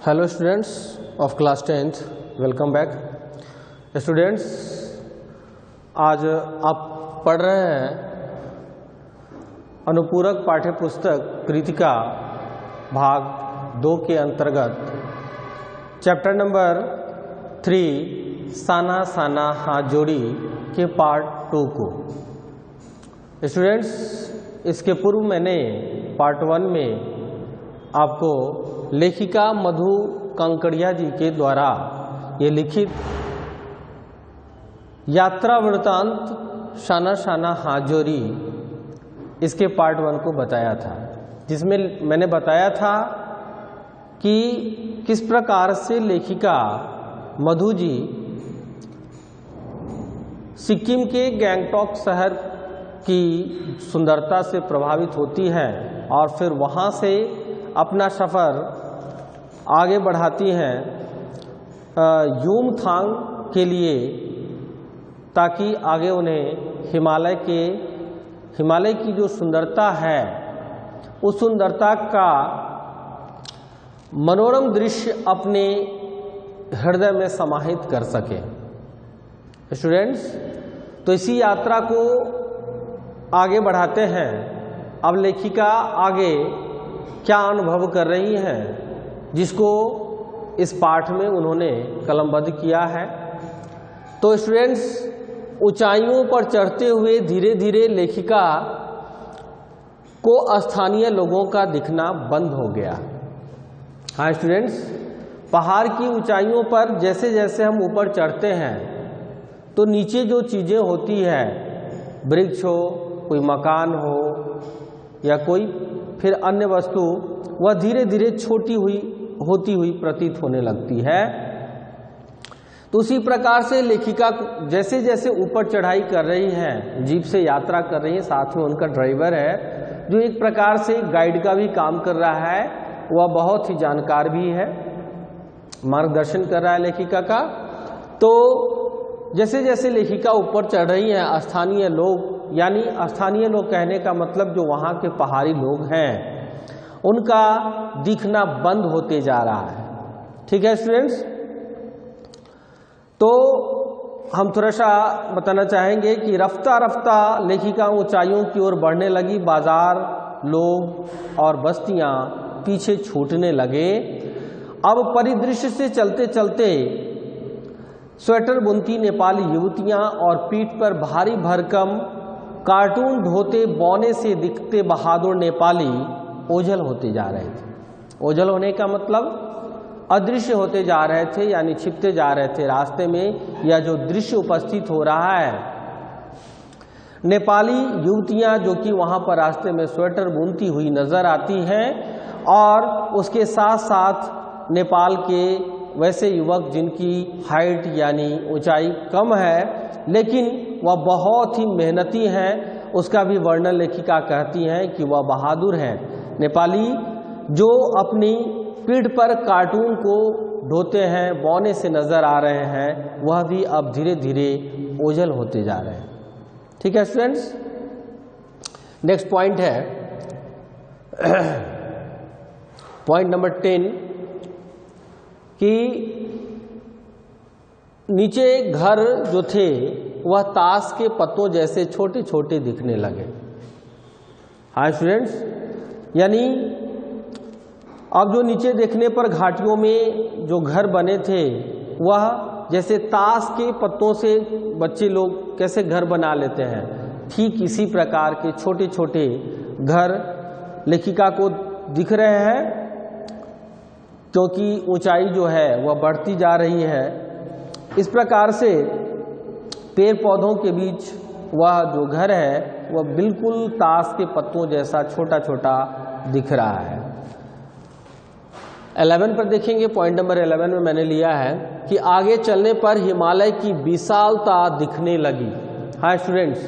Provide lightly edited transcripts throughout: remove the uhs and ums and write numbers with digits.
Hello students of class 10th, welcome back. Students, आज आप पढ़ रहे हैं अनुपूरक पाठ्य पुस्तक कृतिका भाग 2 के अंतर्गत चैप्टर नंबर 3 साना साना हाथ जोड़ी के पार्ट 2 को। स्टूडेंट्स, इसके पूर्व मैंने पार्ट 1 में आपको लेखिका मधु कांकड़िया जी के द्वारा ये लिखित यात्रा वृत्तांत शाना शाना हाथ जोड़ी इसके पार्ट 1 को बताया था, जिसमें मैंने बताया था कि किस प्रकार से लेखिका मधु जी सिक्किम के गैंगटॉक शहर की सुंदरता से प्रभावित होती है और फिर वहाँ से अपना सफ़र आगे बढ़ाती हैं युमथांग के लिए, ताकि आगे उन्हें हिमालय की जो सुंदरता है उस सुंदरता का मनोरम दृश्य अपने हृदय में समाहित कर सके। स्टूडेंट्स, तो इसी यात्रा को आगे बढ़ाते हैं। अब लेखिका आगे क्या अनुभव कर रही हैं, जिसको इस पाठ में उन्होंने कलमबद्ध किया है। तो स्टूडेंट्स, ऊंचाइयों पर चढ़ते हुए धीरे धीरे लेखिका को स्थानीय लोगों का दिखना बंद हो गया। हाँ स्टूडेंट्स, पहाड़ की ऊंचाइयों पर जैसे जैसे हम ऊपर चढ़ते हैं तो नीचे जो चीज़ें होती है, वृक्ष हो, कोई मकान हो या कोई फिर अन्य वस्तु, वह धीरे धीरे छोटी होती हुई प्रतीत होने लगती है। तो उसी प्रकार से लेखिका जैसे जैसे ऊपर चढ़ाई कर रही है, जीप से यात्रा कर रही है, साथ में उनका ड्राइवर है जो एक प्रकार से गाइड का भी काम कर रहा है, वह बहुत ही जानकार भी है, मार्गदर्शन कर रहा है लेखिका का। तो जैसे जैसे लेखिका ऊपर चढ़ रही है, स्थानीय लोग, यानी स्थानीय लोग कहने का मतलब जो वहाँ के पहाड़ी लोग हैं, उनका दिखना बंद होते जा रहा है। ठीक है स्टूडेंट्स, तो हम थोड़ा सा बताना चाहेंगे कि रफ्ता रफ्ता लेखिका ऊंचाइयों की ओर बढ़ने लगी। बाजार, लोग और बस्तियां पीछे छूटने लगे। अब परिदृश्य से चलते चलते स्वेटर बुनती नेपाली युवतियां और पीठ पर भारी भरकम कार्टून धोते बौने से दिखते बहादुर नेपाली ओझल होते जा रहे थे। ओझल होने का मतलब अदृश्य होते जा रहे थे, यानी छिपते जा रहे थे रास्ते में। यह जो दृश्य उपस्थित हो रहा है, नेपाली युवतियां जो कि वहां पर रास्ते में स्वेटर बुनती हुई नजर आती हैं, और उसके साथ साथ नेपाल के वैसे युवक जिनकी हाइट यानी ऊंचाई कम है लेकिन वह बहुत ही मेहनती हैं, उसका भी वर्णन लेखिका कहती हैं कि वह बहादुर हैं। नेपाली जो अपनी पीठ पर कार्टून को ढोते हैं, बौने से नजर आ रहे हैं, वह भी अब धीरे धीरे ओझल होते जा रहे हैं। ठीक है स्टूडेंट्स, नेक्स्ट पॉइंट है पॉइंट नंबर 10 कि नीचे घर जो थे वह ताश के पत्तों जैसे छोटे छोटे दिखने लगे। हाँ स्टूडेंट्स, यानी अब जो नीचे देखने पर घाटियों में जो घर बने थे, वह जैसे ताश के पत्तों से बच्चे लोग कैसे घर बना लेते हैं, ठीक इसी प्रकार के छोटे छोटे घर लेखिका को दिख रहे हैं, क्योंकि ऊंचाई जो है वह बढ़ती जा रही है। इस प्रकार से पेड़ पौधों के बीच वह जो घर है वह बिल्कुल ताश के पत्तों जैसा छोटा छोटा दिख रहा है। 11 पर देखेंगे, पॉइंट नंबर 11 में मैंने लिया है कि आगे चलने पर हिमालय की विशालता दिखने लगी। हाँ स्टूडेंट्स,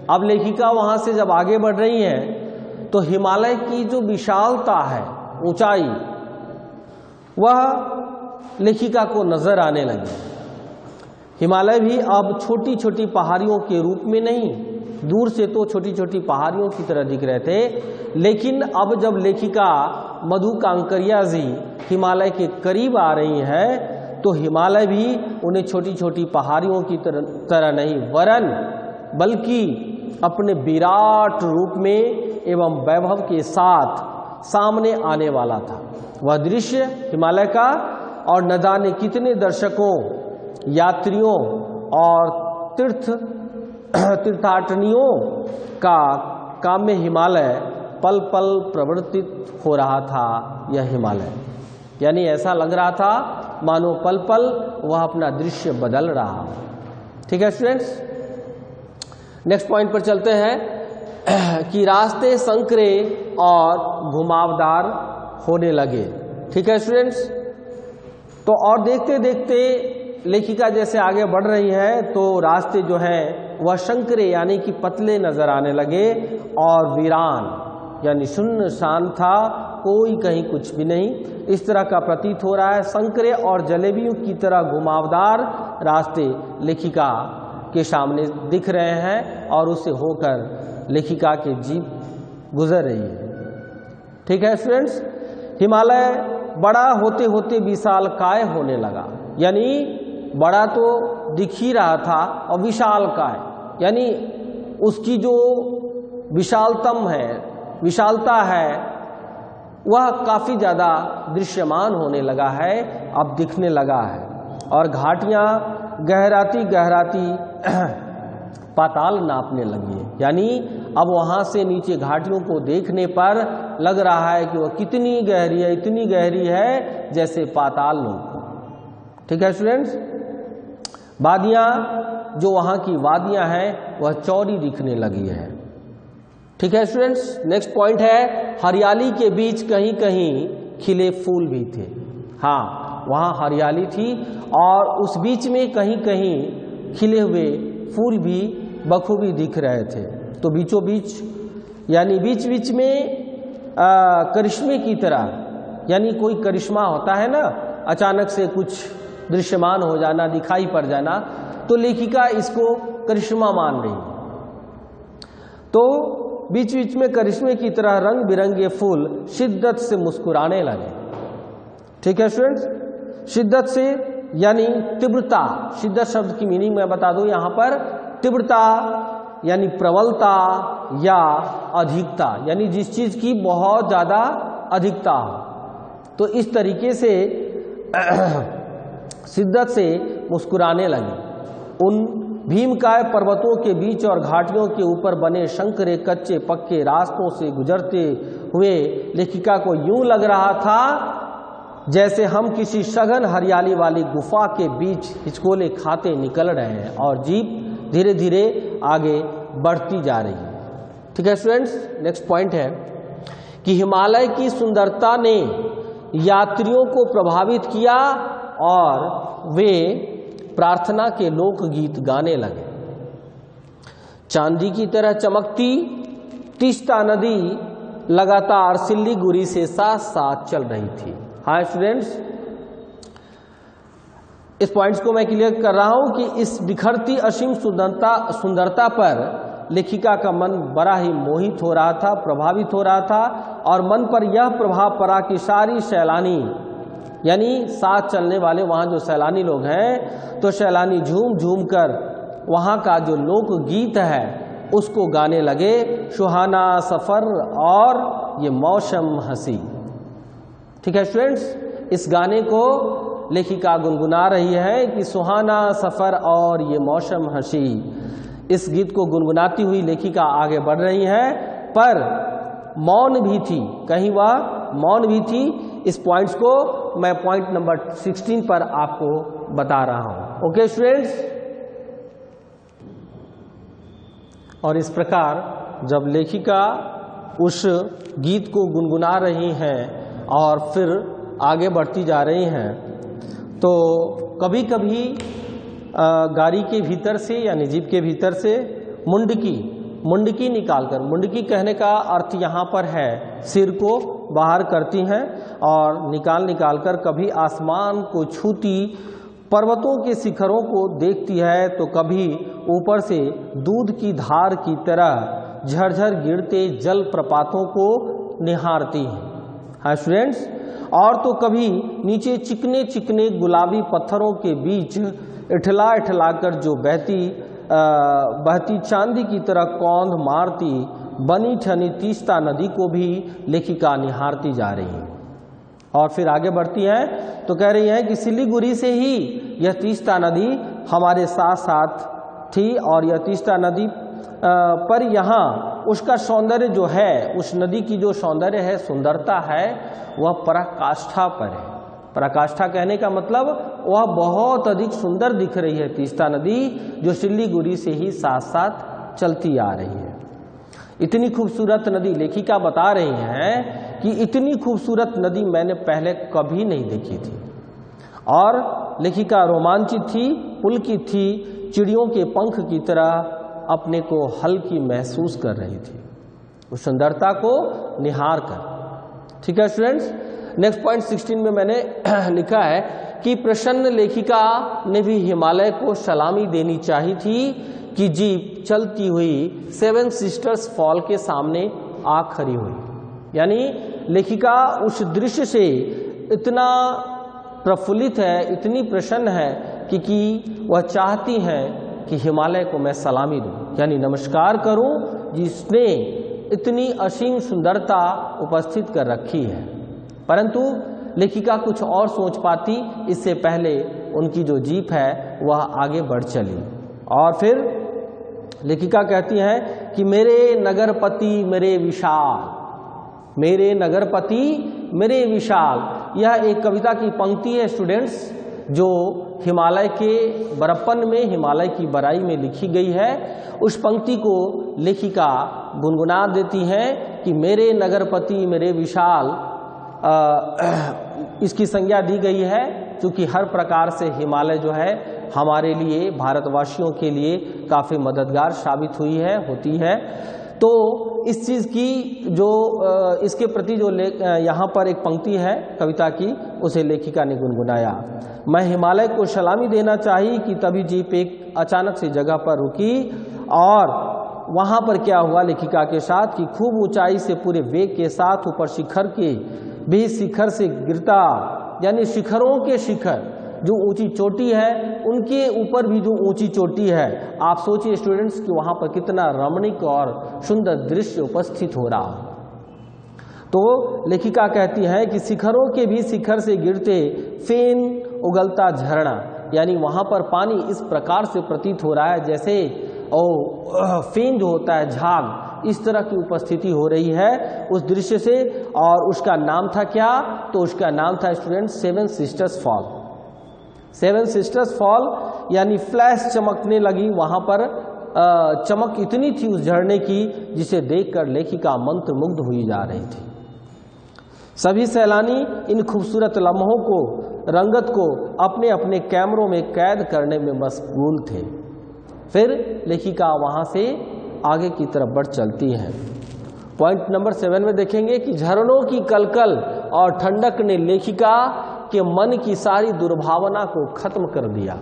अब लेखिका वहाँ से जब आगे बढ़ रही हैं तो हिमालय की जो विशालता है, ऊंचाई, वह लेखिका को नजर आने लगी। हिमालय भी अब छोटी छोटी पहाड़ियों के रूप में नहीं, दूर से तो छोटी छोटी पहाड़ियों की तरह दिख रहे थे, लेकिन अब जब लेखिका मधु कांकड़िया जी हिमालय के करीब आ रही हैं तो हिमालय भी उन्हें छोटी छोटी पहाड़ियों की तरह नहीं वरन बल्कि अपने विराट रूप में एवं वैभव के साथ सामने आने वाला था। वह दृश्य हिमालय का और न जाने कितने दर्शकों, यात्रियों और तीर्थाटनियों का काम्य हिमालय पल पल प्रवर्तित हो रहा था। यह हिमालय यानी ऐसा लग रहा था मानो पल पल वह अपना दृश्य बदल रहा हो। ठीक है स्टूडेंट्स, नेक्स्ट पॉइंट पर चलते हैं कि रास्ते संकरे और घुमावदार होने लगे। ठीक है स्टूडेंट्स, तो और देखते देखते लेखिका जैसे आगे बढ़ रही है तो रास्ते जो हैं वह संकरे यानी कि पतले नजर आने लगे और वीरान यानी सुनसान था, कोई कहीं कुछ भी नहीं, इस तरह का प्रतीत हो रहा है। संकरे और जलेबियों की तरह घुमावदार रास्ते लेखिका के सामने दिख रहे हैं और उसे होकर लेखिका के जीप गुजर रही है। ठीक है स्टूडेंट्स, हिमालय बड़ा होते होते विशालकाय होने लगा, यानी बड़ा तो दिख ही रहा था और विशालकाय यानी उसकी जो विशालता है वह काफ़ी ज़्यादा दृश्यमान होने लगा है, अब दिखने लगा है। और घाटियाँ गहराती गहराती पाताल नापने लगी है, यानी अब वहाँ से नीचे घाटियों को देखने पर लग रहा है कि वह कितनी गहरी है, इतनी गहरी है जैसे पाताल लोक। ठीक है स्टूडेंट्स, वादियाँ जो वहाँ की वादियाँ हैं वह चौड़ी दिखने लगी है। ठीक है स्टूडेंट्स, नेक्स्ट पॉइंट है हरियाली के बीच कहीं कहीं खिले फूल भी थे। हाँ, वहाँ हरियाली थी और उस बीच में कहीं कहीं खिले हुए फूल भी बखूबी दिख रहे थे। तो बीचों बीच यानी बीच बीच में करिश्मे की तरह, यानी कोई करिश्मा होता है ना, अचानक से कुछ दृश्यमान हो जाना, दिखाई पड़ जाना, तो लेखिका इसको करिश्मा मान रही। तो बीच बीच में करिश्मे की तरह रंग बिरंगे फूल शिद्दत से मुस्कुराने लगे। ठीक है स्टूडेंट्स, शिद्दत से यानी तीव्रता, शिद्दत शब्द की मीनिंग मैं बता दूं यहाँ पर, तीव्रता यानी प्रबलता या अधिकता, यानी जिस चीज की बहुत ज्यादा अधिकता हो। तो इस तरीके से शिद्दत से मुस्कुराने लगी। उन भीमकाय पर्वतों के बीच और घाटियों के ऊपर बने संकरे कच्चे पक्के रास्तों से गुजरते हुए लेखिका को यूं लग रहा था जैसे हम किसी सघन हरियाली वाली गुफा के बीच हिचकोले खाते निकल रहे हैं और जीप धीरे धीरे आगे बढ़ती जा रही है। ठीक है स्टूडेंट्स, नेक्स्ट पॉइंट है कि हिमालय की सुंदरता ने यात्रियों को प्रभावित किया और वे प्रार्थना के लोकगीत गाने लगे। चांदी की तरह चमकती तीस्ता नदी लगातार सिल्लीगुड़ी से साथ साथ चल रही थी। हाँ स्टूडेंट्स, इस पॉइंट्स को मैं क्लियर कर रहा हूं कि इस बिखरती असीम सुंदरता पर लेखिका का मन बड़ा ही मोहित हो रहा था, प्रभावित हो रहा था, और मन पर यह प्रभाव पड़ा कि सारी सैलानी यानी साथ चलने वाले वहाँ जो सैलानी लोग हैं, तो सैलानी झूम झूम कर वहाँ का जो लोकगीत है उसको गाने लगे, सुहाना सफ़र और ये मौसम हंसी। ठीक है स्टूडेंट्स, इस गाने को लेखिका गुनगुना रही है कि सुहाना सफ़र और ये मौसम हंसी। इस गीत को गुनगुनाती हुई लेखिका आगे बढ़ रही है, पर मौन भी थी, कहीं वह मौन भी थी। इस पॉइंट्स को मैं पॉइंट नंबर 16 पर आपको बता रहा हूं। ओके स्टूडेंट्स, और इस प्रकार जब लेखिका उस गीत को गुनगुना रही हैं और फिर आगे बढ़ती जा रही हैं, तो कभी कभी गाड़ी के भीतर से यानी जीप के भीतर से मुंडकी निकालकर, मुंडकी कहने का अर्थ यहाँ पर है सिर को बाहर करती हैं और निकाल कर कभी आसमान को छूती पर्वतों के शिखरों को देखती है, तो कभी ऊपर से दूध की धार की तरह झरझर गिरते जल प्रपातों को निहारती हैं। हाँ स्टूडेंट्स, और तो कभी नीचे चिकने चिकने गुलाबी पत्थरों के बीच इठला इठला कर जो बहती चांदी की तरह कौंध मारती बनी ठनी तीस्ता नदी को भी लेखिका निहारती जा रही है। और फिर आगे बढ़ती हैं तो कह रही हैं कि सिलीगुड़ी से ही यह तीस्ता नदी हमारे साथ साथ थी और यह तीस्ता नदी पर यहाँ उसका सौंदर्य जो है, उस नदी की जो सौंदर्य है, सुंदरता है, वह पराकाष्ठा पर है। पराकाष्ठा कहने का मतलब वह बहुत अधिक सुंदर दिख रही है तीस्ता नदी, जो सिलीगुड़ी से ही साथ साथ चलती आ रही है। इतनी खूबसूरत नदी, लेखिका बता रही हैं कि इतनी खूबसूरत नदी मैंने पहले कभी नहीं देखी थी। और लेखिका रोमांचित थी, पुलकित थी, चिड़ियों के पंख की तरह अपने को हल्की महसूस कर रही थी, उस सुंदरता को निहार कर। ठीक है स्टूडेंट्स, नेक्स्ट पॉइंट 16 में मैंने लिखा है कि प्रसन्न लेखिका ने भी हिमालय को सलामी देनी चाहिए थी कि जीप चलती हुई 7 सिस्टर्स फॉल के सामने आ खड़ी हुई। यानी लेखिका उस दृश्य से इतना प्रफुल्लित है, इतनी प्रसन्न है कि वह चाहती हैं कि हिमालय को मैं सलामी दूं, यानी नमस्कार करूं जिसने इतनी असीम सुंदरता उपस्थित कर रखी है। परंतु लेखिका कुछ और सोच पाती, इससे पहले उनकी जो जीप है वह आगे बढ़ चली। और फिर लेखिका कहती हैं कि मेरे नगरपति मेरे विशाल, मेरे नगरपति मेरे विशाल। यह एक कविता की पंक्ति है स्टूडेंट्स, जो हिमालय के बड़प्पन में, हिमालय की बड़ाई में लिखी गई है। उस पंक्ति को लेखिका गुनगुना देती हैं कि मेरे नगरपति मेरे विशाल। इसकी संज्ञा दी गई है क्योंकि हर प्रकार से हिमालय जो है हमारे लिए, भारतवासियों के लिए काफ़ी मददगार साबित हुई है, होती है। तो इस चीज़ की जो इसके प्रति जो यहाँ पर एक पंक्ति है कविता की, उसे लेखिका ने गुनगुनाया। मैं हिमालय को सलामी देना चाहिए कि तभी जीप एक अचानक सी जगह पर रुकी और वहाँ पर क्या हुआ लेखिका के साथ कि खूब ऊंचाई से पूरे वेग के साथ ऊपर शिखर के भी शिखर से गिरता, यानी शिखरों के शिखर जो ऊंची चोटी है उनके ऊपर भी जो ऊंची चोटी है, आप सोचिए स्टूडेंट्स कि वहाँ पर कितना रमणीक और सुंदर दृश्य उपस्थित हो रहा। तो लेखिका कहती है कि शिखरों के भी शिखर से गिरते फेन उगलता झरना, यानी वहाँ पर पानी इस प्रकार से प्रतीत हो रहा है जैसे फेन जो होता है झाग, इस तरह की उपस्थिति हो रही है उस दृश्य से। और उसका नाम था क्या? तो उसका नाम था students 7 sisters fall. 7 sisters fall यानी फ्लैश चमकने लगी वहाँ पर, चमक इतनी थी उस झरने की जिसे देखकर लेखिका मंत्रमुग्ध हुई जा रही थी। सभी सैलानी इन खूबसूरत लम्हों को, रंगत को अपने अपने कैमरों में कैद करने में मशगूल थे। फिर लेखिका वहाँ से आगे की तरफ बढ़ चलती है। पॉइंट नंबर 7 में देखेंगे कि झरनों की कलकल और ठंडक ने लेखिका के मन की सारी दुर्भावना को खत्म कर दिया।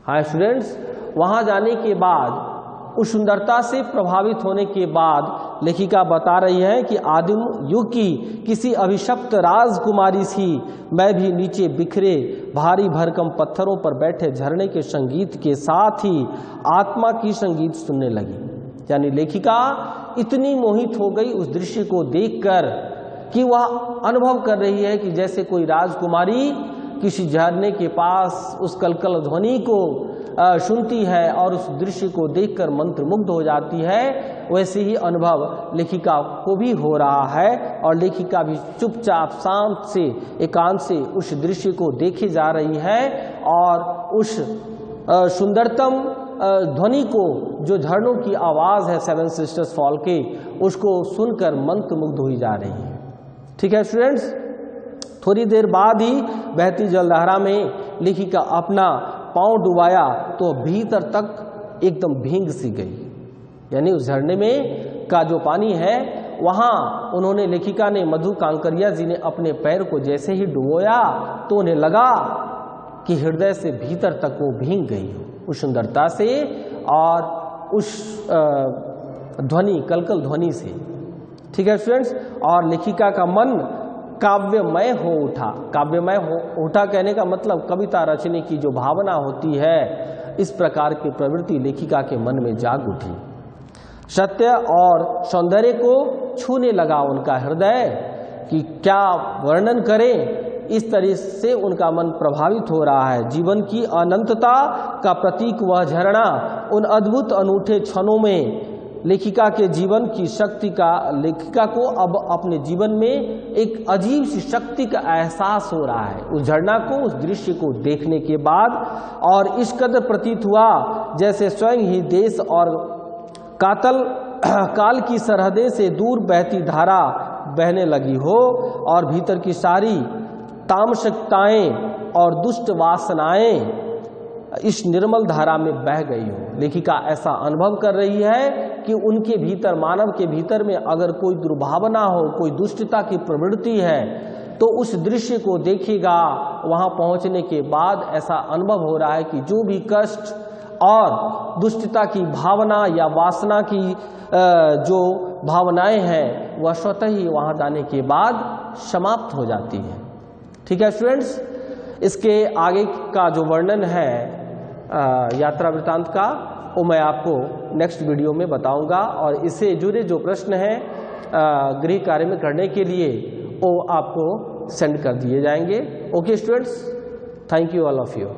हाँ स्टूडेंट्स, वहाँ जाने के बाद, उस सुंदरता से प्रभावित होने के बाद लेखिका बता रही है कि आदिम युग की किसी अभिशप्त राजकुमारी सी मैं भी नीचे बिखरे भारी भरकम पत्थरों पर बैठे झरने के संगीत के साथ ही आत्मा की संगीत सुनने लगी। यानी लेखिका इतनी मोहित हो गई उस दृश्य को देखकर कि वह अनुभव कर रही है कि जैसे कोई राजकुमारी किसी झरने के पास उस कलकल ध्वनि को सुनती है और उस दृश्य को देखकर मंत्रमुग्ध हो जाती है, वैसे ही अनुभव लेखिका को भी हो रहा है। और लेखिका भी चुपचाप शांत से, एकांत से उस दृश्य को देखे जा रही है और उस सुंदरतम ध्वनि को, जो झरनों की आवाज़ है 7 सिस्टर्स फॉल के, उसको सुनकर मंत्रमुग्ध हुई जा रही है। ठीक है स्टूडेंट्स, थोड़ी देर बाद ही बहती जलधारा में लेखिका अपना पांव डुबाया तो भीतर तक एकदम भींग सी गई। यानी उस झरने में का जो पानी है वहाँ उन्होंने, लेखिका ने, मधु कांकरिया जी ने अपने पैर को जैसे ही डुबोया तो उन्हें लगा कि हृदय से भीतर तक वो भींग गई उस सुंदरता से और उस ध्वनि, कलकल ध्वनि से। ठीक है स्टूडेंट्स, और लेखिका का मन काव्यमय हो उठा। काव्यमय हो उठा कहने का मतलब कविता रचने की जो भावना होती है, इस प्रकार की प्रवृत्ति लेखिका के मन में जाग उठी। सत्य और सौंदर्य को छूने लगा उनका हृदय कि क्या वर्णन करें, इस तरह से उनका मन प्रभावित हो रहा है। जीवन की अनंतता का प्रतीक वह झरना उन अद्भुत अनूठे क्षणों में लेखिका के जीवन की शक्ति का, लेखिका को अब अपने जीवन में एक अजीब सी शक्ति का एहसास हो रहा है उस झरना को, उस दृश्य को देखने के बाद। और इस कदर प्रतीत हुआ जैसे स्वयं ही देश और काल की सरहदें से दूर बहती धारा बहने लगी हो और भीतर की सारी तामसिकताएं और दुष्ट वासनाएं इस निर्मल धारा में बह गई हो। लेखिका ऐसा अनुभव कर रही है कि उनके भीतर, मानव के भीतर में अगर कोई दुर्भावना हो, कोई दुष्टता की प्रवृत्ति है, तो उस दृश्य को देखेगा। वहां पहुंचने के बाद ऐसा अनुभव हो रहा है कि जो भी कष्ट और दुष्टता की भावना या वासना की जो भावनाएं हैं, वह स्वतः ही वहां जाने के बाद समाप्त हो जाती है। ठीक है स्टूडेंट्स, इसके आगे का जो वर्णन है यात्रा वृत्तांत का, वो मैं आपको नेक्स्ट वीडियो में बताऊंगा। और इससे जुड़े जो प्रश्न हैं गृह कार्य में करने के लिए, वो आपको सेंड कर दिए जाएंगे। Okay students, thank you all of you.